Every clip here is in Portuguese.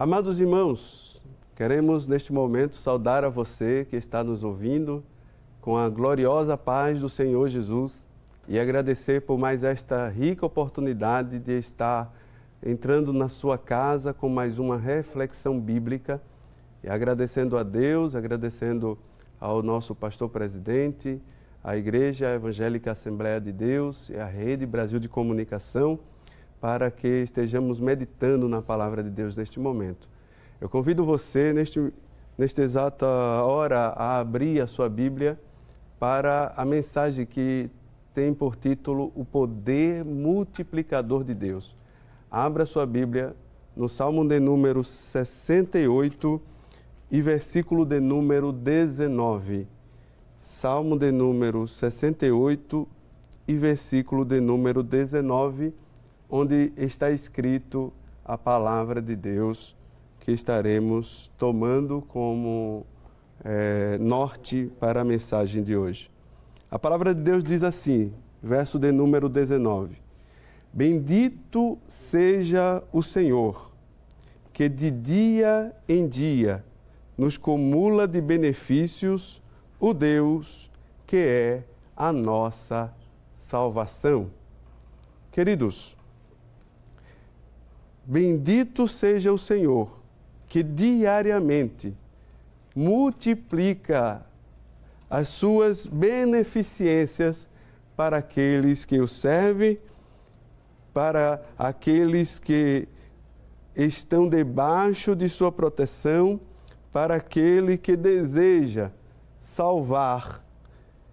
Amados irmãos, queremos neste momento saudar a você que está nos ouvindo com a gloriosa paz do Senhor Jesus e agradecer por mais esta rica oportunidade de estar entrando na sua casa com mais uma reflexão bíblica e agradecendo a Deus, agradecendo ao nosso pastor presidente, à Igreja Evangélica Assembleia de Deus e à Rede Brasil de Comunicação, para que estejamos meditando na Palavra de Deus neste momento. Eu convido você, nesta exata hora, a abrir a sua Bíblia para a mensagem que tem por título O Poder Multiplicador de Deus. Abra sua Bíblia no Salmo de número 68 e versículo de número 19. Salmo de número 68 e versículo de número 19, onde está escrito a palavra de Deus que estaremos tomando como norte para a mensagem de hoje. A palavra de Deus diz assim, verso de número 19: Bendito seja o Senhor, que de dia em dia nos cumula de benefícios, o Deus que é a nossa salvação. Queridos, bendito seja o Senhor, que diariamente multiplica as suas beneficências para aqueles que o servem, para aqueles que estão debaixo de sua proteção, para aquele que deseja salvar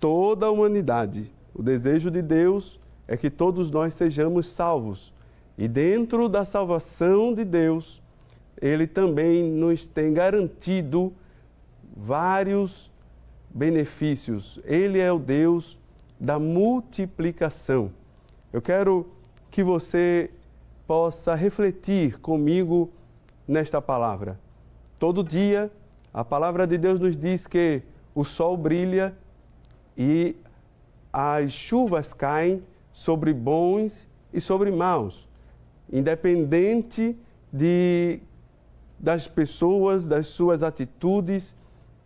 toda a humanidade. O desejo de Deus é que todos nós sejamos salvos. E dentro da salvação de Deus, Ele também nos tem garantido vários benefícios. Ele é o Deus da multiplicação. Eu quero que você possa refletir comigo nesta palavra. Todo dia, a palavra de Deus nos diz que o sol brilha e as chuvas caem sobre bons e sobre maus. Independente das pessoas, das suas atitudes,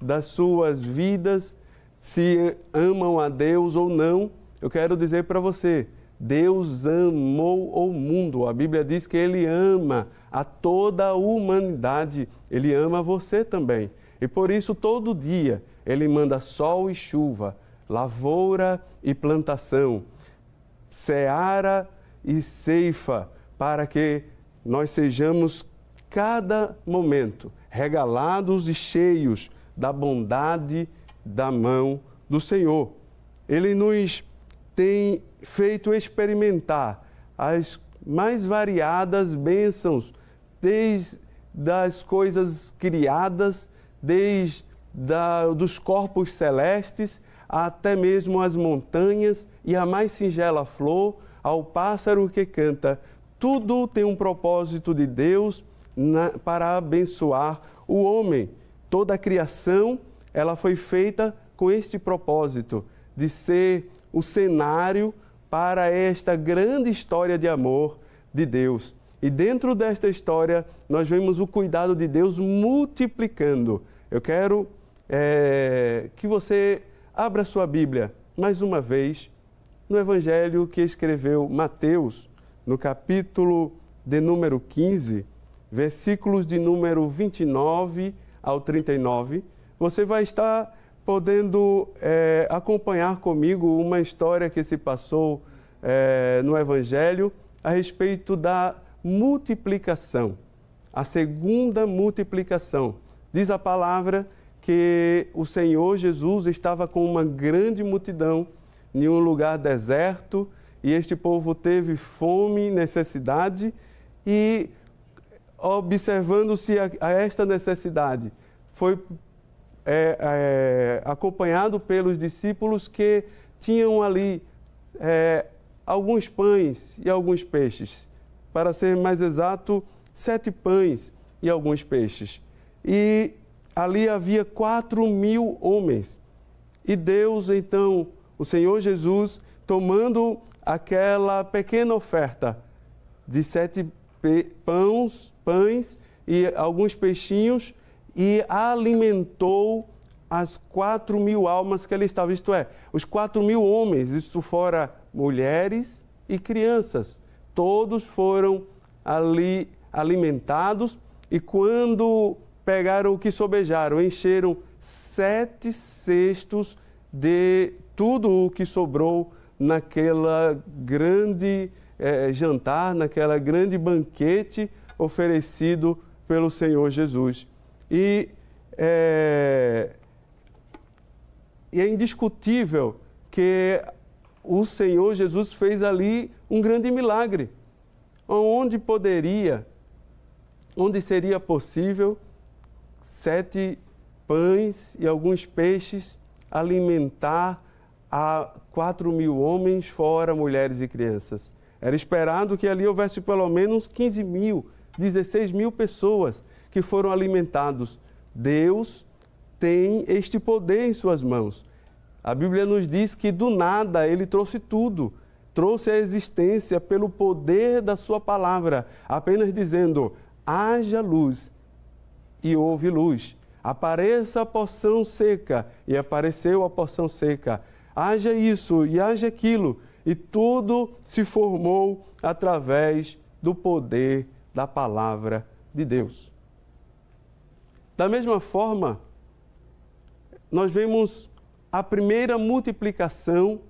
das suas vidas, se amam a Deus ou não, eu quero dizer para você, Deus amou o mundo. A Bíblia diz que Ele ama a toda a humanidade, Ele ama você também. E por isso, todo dia, Ele manda sol e chuva, lavoura e plantação, seara e ceifa, para que nós sejamos cada momento regalados e cheios da bondade da mão do Senhor. Ele nos tem feito experimentar as mais variadas bênçãos, desde as coisas criadas, desde dos corpos celestes, até mesmo as montanhas e a mais singela flor, ao pássaro que canta. Tudo tem um propósito de Deus para abençoar o homem. Toda a criação, ela foi feita com este propósito, de ser o cenário para esta grande história de amor de Deus. E dentro desta história, nós vemos o cuidado de Deus multiplicando. Eu quero que você abra sua Bíblia, mais uma vez, no Evangelho que escreveu Mateus, no capítulo de número 15, versículos de número 29 ao 39, você vai estar podendo acompanhar comigo uma história que se passou no Evangelho a respeito da multiplicação, a segunda multiplicação. Diz a palavra que o Senhor Jesus estava com uma grande multidão em um lugar deserto, e este povo teve fome e necessidade, e observando-se a esta necessidade, foi acompanhado pelos discípulos que tinham ali alguns pães e alguns peixes. Para ser mais exato, 7 pães e alguns peixes. E ali havia 4.000 homens. E Deus, então, o Senhor Jesus, tomando aquela pequena oferta de 7 pães e alguns peixinhos e alimentou as 4.000 almas que ali estavam, isto é, os 4.000 homens, isto fora mulheres e crianças. Todos foram ali alimentados e quando pegaram o que sobejaram, encheram 7 cestos de tudo o que sobrou naquela grande jantar, naquela grande banquete oferecido pelo Senhor Jesus. E é indiscutível que o Senhor Jesus fez ali um grande milagre. Onde seria possível 7 pães e alguns peixes alimentar a 4.000 homens, fora mulheres e crianças. Era esperado que ali houvesse pelo menos 15.000, 16.000 pessoas que foram alimentados. Deus tem este poder em suas mãos. A Bíblia nos diz que do nada Ele trouxe tudo, trouxe a existência pelo poder da sua palavra, apenas dizendo, haja luz e houve luz. Apareça a porção seca e apareceu a porção seca. Haja isso e haja aquilo. E tudo se formou através do poder da palavra de Deus. Da mesma forma, nós vemos a primeira multiplicação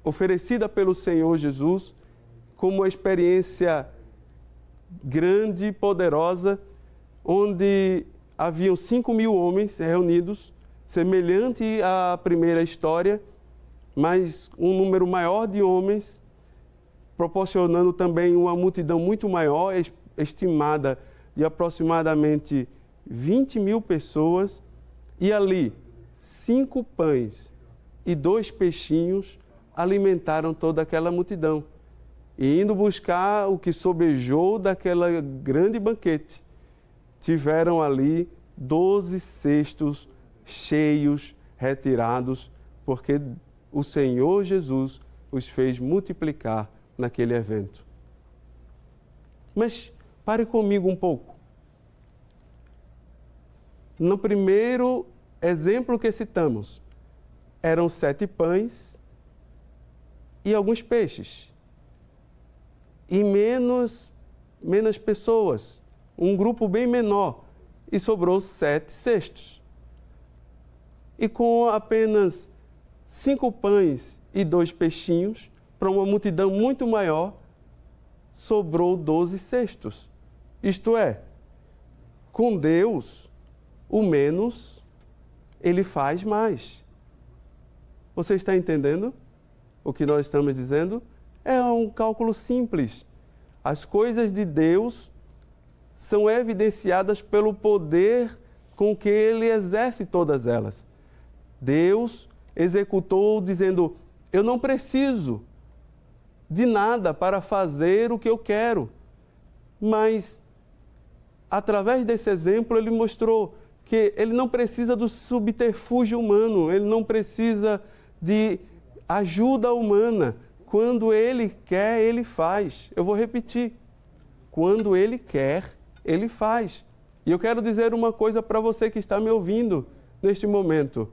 oferecida pelo Senhor Jesus como uma experiência grande e poderosa, onde haviam 5.000 homens reunidos, semelhante à primeira história, mas um número maior de homens, proporcionando também uma multidão muito maior, estimada de aproximadamente 20.000 pessoas, e ali 5 pães e 2 peixinhos alimentaram toda aquela multidão. E indo buscar o que sobejou daquela grande banquete, tiveram ali 12 cestos cheios, retirados, porque o Senhor Jesus os fez multiplicar naquele evento. Mas pare comigo um pouco. No primeiro exemplo que citamos, eram 7 pães e alguns peixes. E menos pessoas, um grupo bem menor, e sobrou 7 cestos. E com apenas 5 pães e 2 peixinhos, para uma multidão muito maior, sobrou 12 cestos. Isto é, com Deus, o menos, Ele faz mais. Você está entendendo o que nós estamos dizendo? É um cálculo simples. As coisas de Deus são evidenciadas pelo poder com que Ele exerce todas elas. Deus executou dizendo, eu não preciso de nada para fazer o que eu quero. Mas, através desse exemplo, Ele mostrou que Ele não precisa do subterfúgio humano, Ele não precisa de ajuda humana. Quando Ele quer, Ele faz. Eu vou repetir. Quando Ele quer, Ele faz. E eu quero dizer uma coisa para você que está me ouvindo neste momento.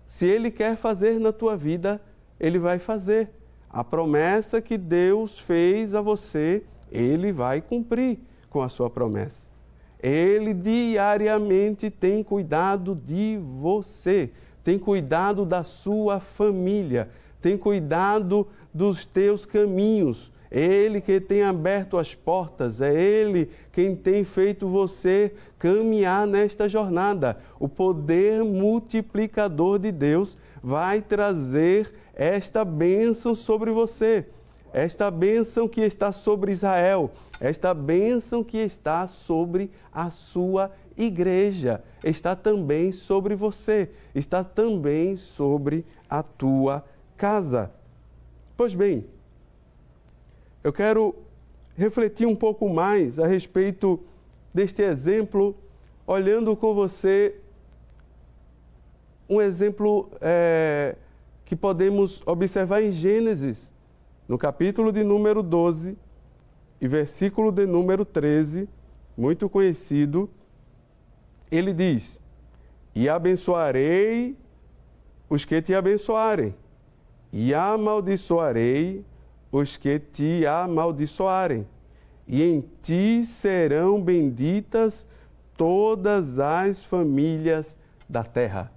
Se Ele quer fazer na tua vida, Ele vai fazer. A promessa que Deus fez a você, Ele vai cumprir com a sua promessa. Ele diariamente tem cuidado de você, tem cuidado da sua família, tem cuidado dos teus caminhos. Ele que tem aberto as portas, é Ele quem tem feito você caminhar nesta jornada. O poder multiplicador de Deus vai trazer esta bênção sobre você, esta bênção que está sobre Israel, esta bênção que está sobre a sua igreja, está também sobre você, está também sobre a tua casa. Pois bem, eu quero refletir um pouco mais a respeito deste exemplo, olhando com você um exemplo que podemos observar em Gênesis, no capítulo de número 12, e versículo de número 13, muito conhecido, ele diz: e abençoarei os que te abençoarem, e amaldiçoarei os que te amaldiçoarem, e em ti serão benditas todas as famílias da terra.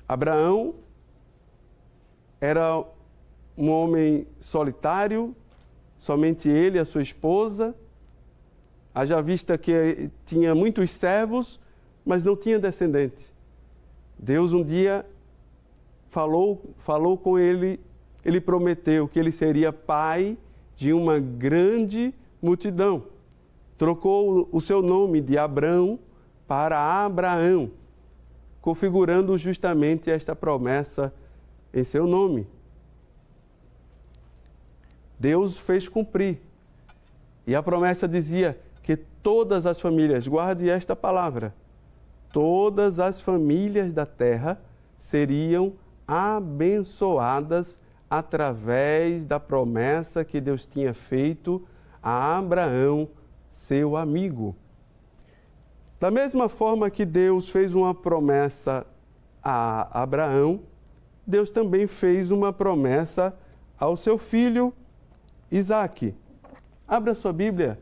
Abraão era um homem solitário, somente ele e a sua esposa, haja vista que tinha muitos servos, mas não tinha descendente. Deus um dia falou com ele, ele prometeu que ele seria pai de uma grande multidão. Trocou o seu nome de Abrão para Abraão, configurando justamente esta promessa em seu nome. Deus fez cumprir. E a promessa dizia que todas as famílias, guarde esta palavra, todas as famílias da terra seriam abençoadas através da promessa que Deus tinha feito a Abraão, seu amigo. Da mesma forma que Deus fez uma promessa a Abraão, Deus também fez uma promessa ao seu filho Isaque. Abra sua Bíblia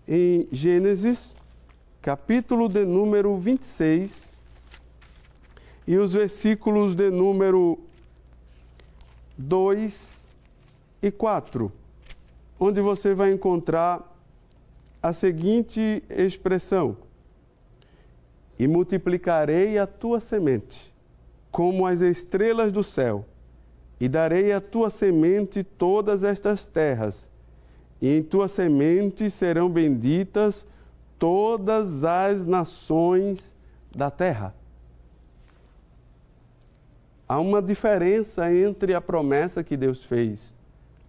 em Gênesis, capítulo de número 26, e os versículos de número 2 e 4, onde você vai encontrar a seguinte expressão: e multiplicarei a tua semente como as estrelas do céu, e darei à tua semente todas estas terras, e em tua semente serão benditas todas as nações da terra. Há uma diferença entre a promessa que Deus fez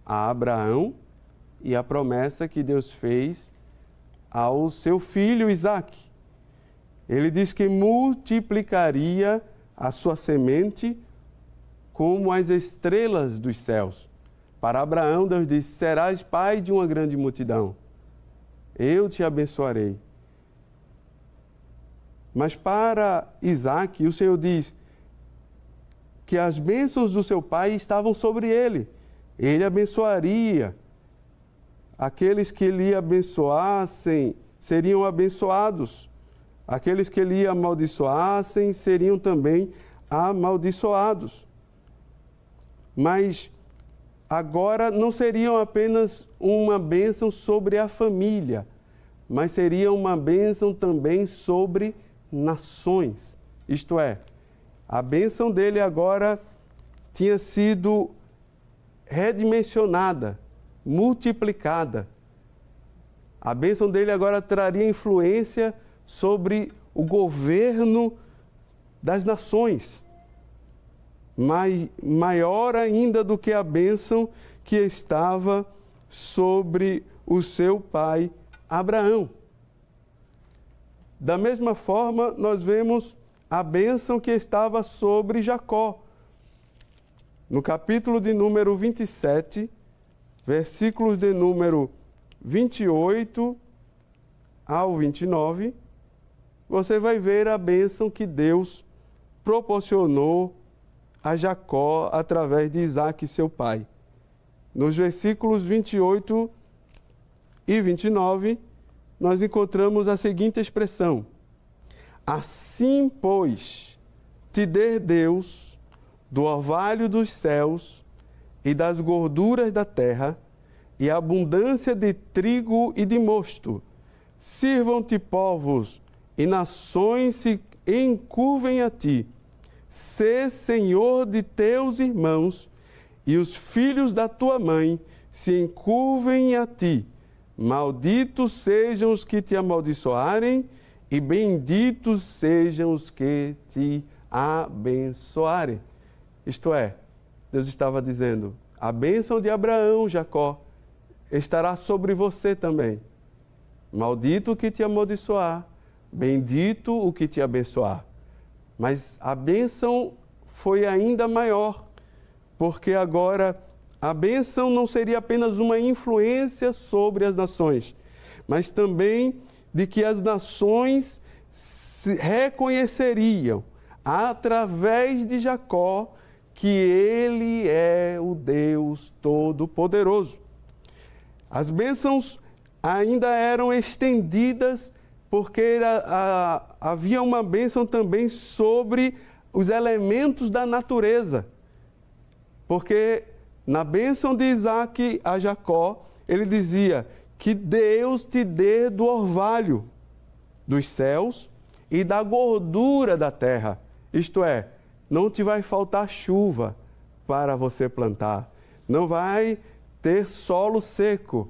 a Abraão e a promessa que Deus fez ao seu filho Isaque. Ele diz que multiplicaria a sua semente como as estrelas dos céus. Para Abraão, Deus disse: serás pai de uma grande multidão. Eu te abençoarei. Mas para Isaque, o Senhor diz que as bênçãos do seu pai estavam sobre ele. Ele abençoaria. Aqueles que lhe abençoassem seriam abençoados. Aqueles que lhe amaldiçoassem seriam também amaldiçoados. Mas agora não seriam apenas uma bênção sobre a família, mas seria uma bênção também sobre nações. Isto é, a bênção dele agora tinha sido redimensionada, multiplicada. A bênção dele agora traria influência sobre o governo das nações, maior ainda do que a bênção que estava sobre o seu pai Abraão. Da mesma forma, nós vemos a bênção que estava sobre Jacó. No capítulo de número 27, versículos de número 28 ao 29, você vai ver a bênção que Deus proporcionou a Jacó através de Isaque, seu pai. Nos versículos 28 e 29, nós encontramos a seguinte expressão: assim, pois, te dê Deus do orvalho dos céus e das gorduras da terra, e abundância de trigo e de mosto. Sirvam-te povos e nações se encurvem a ti. Sê senhor de teus irmãos, e os filhos da tua mãe se encurvem a ti. Malditos sejam os que te amaldiçoarem, e benditos sejam os que te abençoarem. Isto é, Deus estava dizendo: a bênção de Abraão, Jacó, estará sobre você também. Maldito o que te amaldiçoar, bendito o que te abençoar. Mas a bênção foi ainda maior, porque agora A bênção não seria apenas uma influência sobre as nações, mas também de que as nações se reconheceriam através de Jacó que ele é o Deus Todo-Poderoso. As bênçãos ainda eram estendidas porque havia uma bênção também sobre os elementos da natureza. Porque na bênção de Isaac a Jacó, ele dizia que Deus te dê do orvalho dos céus e da gordura da terra. Isto é, não te vai faltar chuva para você plantar, não vai ter solo seco,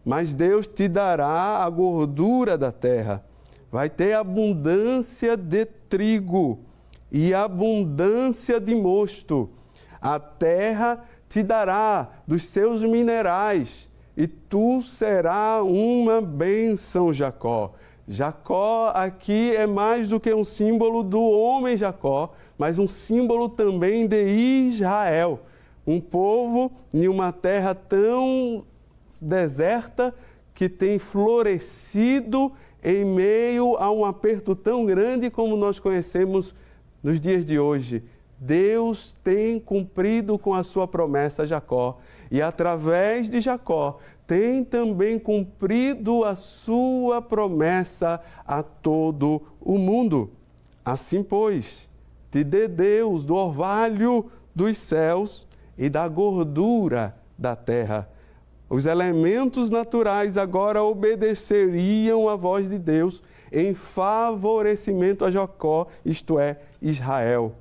mas Deus te dará a gordura da terra. Vai ter abundância de trigo e abundância de mosto. A terra te dará dos seus minerais e tu serás uma bênção, Jacó. Jacó aqui é mais do que um símbolo do homem Jacó, mas um símbolo também de Israel. Um povo em uma terra tão deserta que tem florescido em meio a um aperto tão grande como nós conhecemos nos dias de hoje. Deus tem cumprido com a sua promessa a Jacó e através de Jacó tem também cumprido a sua promessa a todo o mundo. Assim, pois, te dê Deus do orvalho dos céus e da gordura da terra. Os elementos naturais agora obedeceriam à voz de Deus em favorecimento a Jacó, isto é, Israel.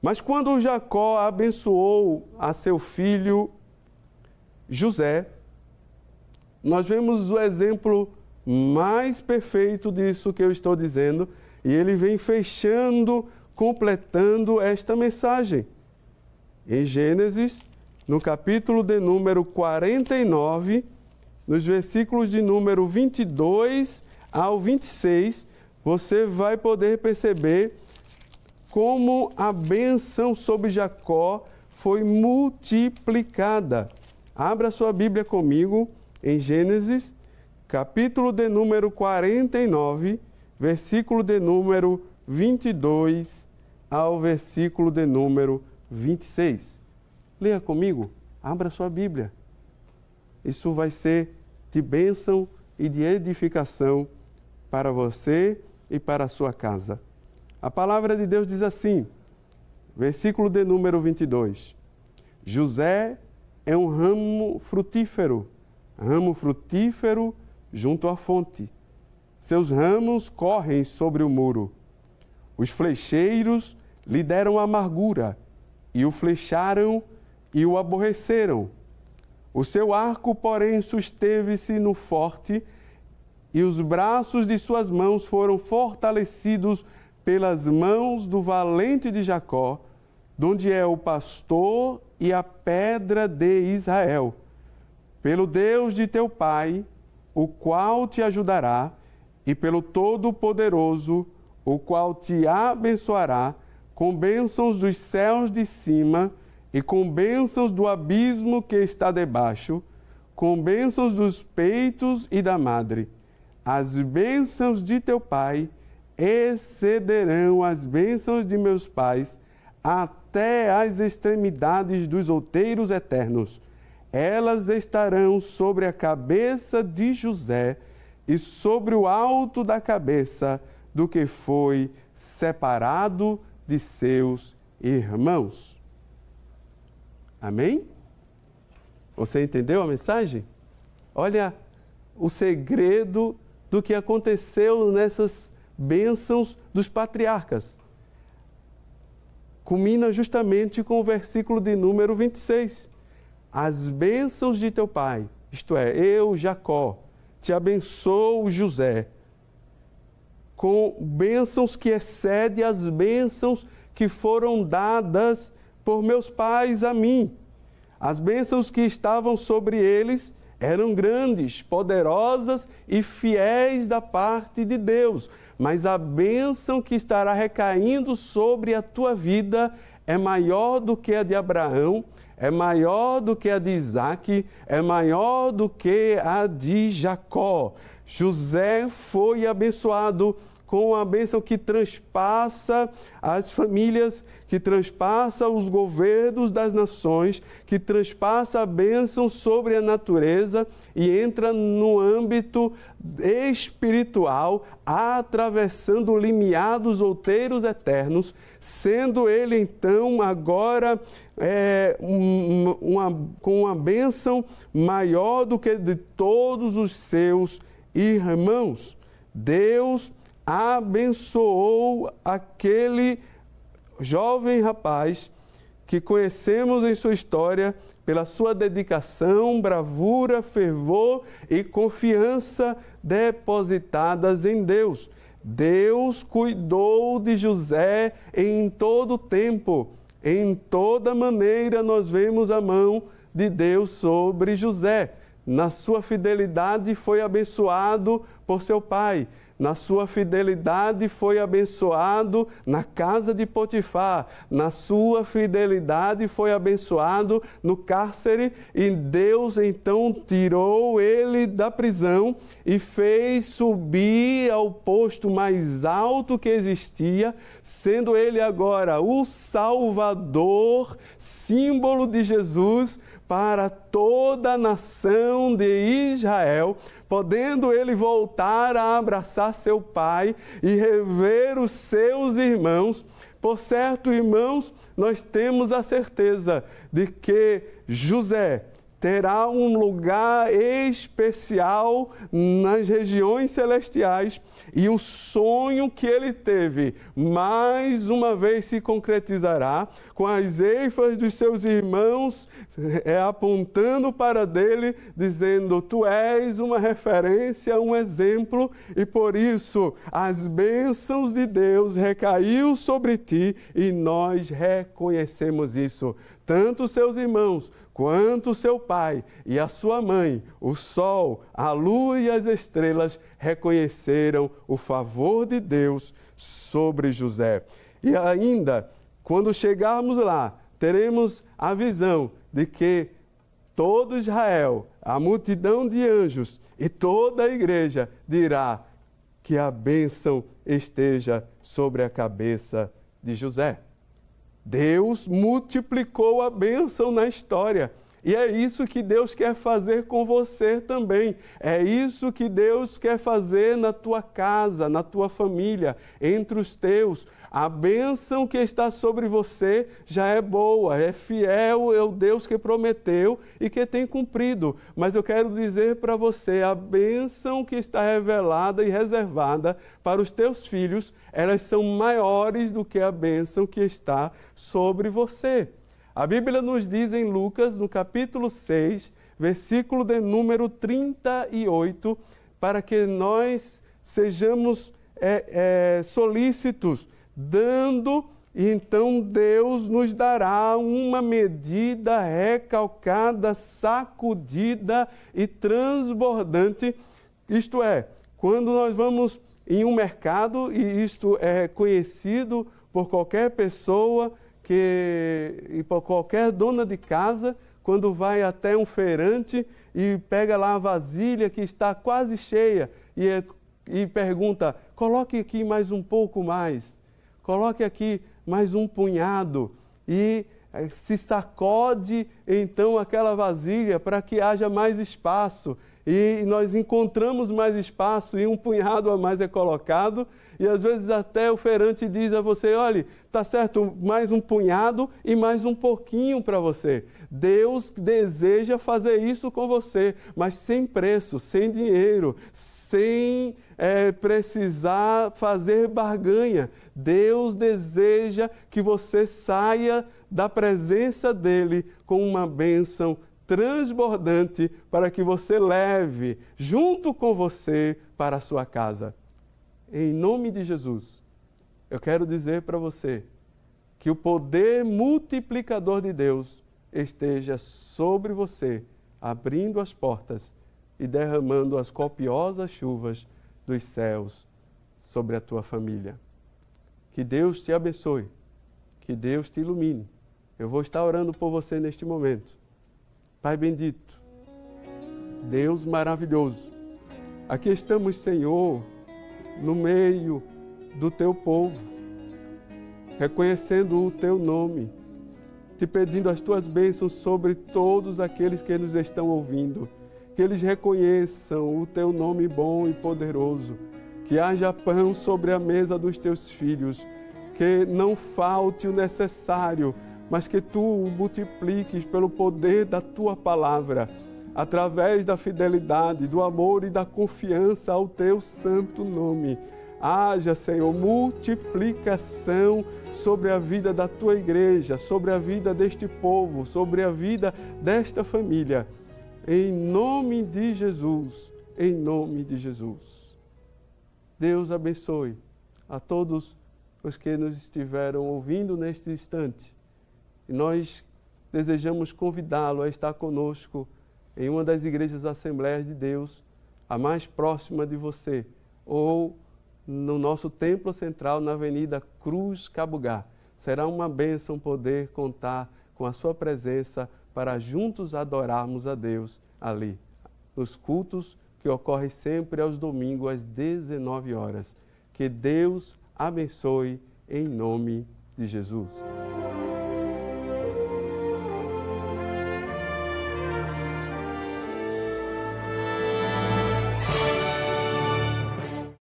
Mas quando Jacó abençoou a seu filho José, nós vemos o exemplo mais perfeito disso que eu estou dizendo, e ele vem fechando, completando esta mensagem. Em Gênesis, no capítulo de número 49, nos versículos de número 22 ao 26, você vai poder perceber como a bênção sobre Jacó foi multiplicada. Abra sua Bíblia comigo em Gênesis, capítulo de número 49, versículo de número 22 ao versículo de número 26. Leia comigo, abra sua Bíblia. Isso vai ser de bênção e de edificação para você e para a sua casa. A palavra de Deus diz assim, versículo de número 22. José é um ramo frutífero junto à fonte. Seus ramos correm sobre o muro. Os flecheiros lhe deram amargura, e o flecharam e o aborreceram. O seu arco, porém, susteve-se no forte, e os braços de suas mãos foram fortalecidos pelas mãos do valente de Jacó, donde é o pastor e a pedra de Israel. Pelo Deus de teu pai, o qual te ajudará, e pelo Todo-Poderoso, o qual te abençoará, com bênçãos dos céus de cima e com bênçãos do abismo que está debaixo, com bênçãos dos peitos e da madre. As bênçãos de teu pai excederão as bênçãos de meus pais até as extremidades dos outeiros eternos. Elas estarão sobre a cabeça de José e sobre o alto da cabeça do que foi separado de seus irmãos. Amém? Você entendeu a mensagem? Olha o segredo do que aconteceu nessas bênçãos dos patriarcas. Culmina justamente com o versículo de número 26. As bênçãos de teu pai, isto é, eu, Jacó, te abençoo, José, com bênçãos que excedem as bênçãos que foram dadas por meus pais a mim. As bênçãos que estavam sobre eles eram grandes, poderosas e fiéis da parte de Deus. Mas a bênção que estará recaindo sobre a tua vida é maior do que a de Abraão, é maior do que a de Isaac, é maior do que a de Jacó. José foi abençoado com a bênção que transpassa as famílias, que transpassa os governos das nações, que transpassa a bênção sobre a natureza e entra no âmbito espiritual, atravessando o limiar dos outeiros eternos, sendo ele então agora com uma bênção maior do que de todos os seus irmãos. Deus abençoou aquele jovem rapaz que conhecemos em sua história pela sua dedicação, bravura, fervor e confiança depositadas em Deus. Deus cuidou de José em todo o tempo, em toda maneira nós vemos a mão de Deus sobre José. Na sua fidelidade foi abençoado por seu pai. Na sua fidelidade foi abençoado na casa de Potifar. Na sua fidelidade foi abençoado no cárcere. E Deus então tirou ele da prisão e fez subir ao posto mais alto que existia, sendo ele agora o Salvador, símbolo de Jesus para toda a nação de Israel, podendo ele voltar a abraçar seu pai e rever os seus irmãos. Por certo, irmãos, nós temos a certeza de que José terá um lugar especial nas regiões celestiais e o sonho que ele teve mais uma vez se concretizará com as eifas dos seus irmãos apontando para dele, dizendo: tu és uma referência, um exemplo, e por isso as bênçãos de Deus recaiu sobre ti e nós reconhecemos isso. Tanto seus irmãos quanto seu pai e a sua mãe, o sol, a lua e as estrelas reconheceram o favor de Deus sobre José. E ainda, quando chegarmos lá, teremos a visão de que todo Israel, a multidão de anjos e toda a igreja dirá que a bênção esteja sobre a cabeça de José. Deus multiplicou a bênção na história. E é isso que Deus quer fazer com você também. É isso que Deus quer fazer na tua casa, na tua família, entre os teus. A bênção que está sobre você já é boa, é fiel, é o Deus que prometeu e que tem cumprido. Mas eu quero dizer para você, a bênção que está revelada e reservada para os teus filhos, elas são maiores do que a bênção que está sobre você. A Bíblia nos diz em Lucas, no capítulo 6, versículo de número 38, para que nós sejamos solícitos, dando, e então Deus nos dará uma medida recalcada, sacudida e transbordante. Isto é, quando nós vamos em um mercado, e isto é conhecido por qualquer pessoa, e por qualquer dona de casa, quando vai até um feirante e pega lá a vasilha que está quase cheia e pergunta: coloque aqui mais um pouco mais, coloque aqui mais um punhado, e se sacode então aquela vasilha para que haja mais espaço. E nós encontramos mais espaço e um punhado a mais é colocado, e às vezes até o feirante diz a você: olha, tá certo, mais um punhado e mais um pouquinho para você. Deus deseja fazer isso com você, mas sem preço, sem dinheiro, sem precisar fazer barganha. Deus deseja que você saia da presença dele com uma bênção transbordante para que você leve junto com você para a sua casa. Em nome de Jesus, eu quero dizer para você que o poder multiplicador de Deus esteja sobre você, abrindo as portas e derramando as copiosas chuvas dos céus sobre a tua família. Que Deus te abençoe, que Deus te ilumine. Eu vou estar orando por você neste momento. Pai bendito, Deus maravilhoso, aqui estamos, Senhor, no meio do Teu povo, reconhecendo o Teu nome, te pedindo as Tuas bênçãos sobre todos aqueles que nos estão ouvindo, que eles reconheçam o Teu nome bom e poderoso, que haja pão sobre a mesa dos Teus filhos, que não falte o necessário, mas que Tu o multipliques pelo poder da Tua palavra, através da fidelidade, do amor e da confiança ao Teu santo nome. Haja, Senhor, multiplicação sobre a vida da Tua igreja, sobre a vida deste povo, sobre a vida desta família. Em nome de Jesus, em nome de Jesus. Deus abençoe a todos os que nos estiveram ouvindo neste instante. E nós desejamos convidá-lo a estar conosco em uma das igrejas Assembleias de Deus, a mais próxima de você, ou no nosso templo central na Avenida Cruz Cabugá. Será uma bênção poder contar com a sua presença para juntos adorarmos a Deus ali, nos cultos que ocorrem sempre aos domingos às 19 horas. Que Deus abençoe em nome de Jesus.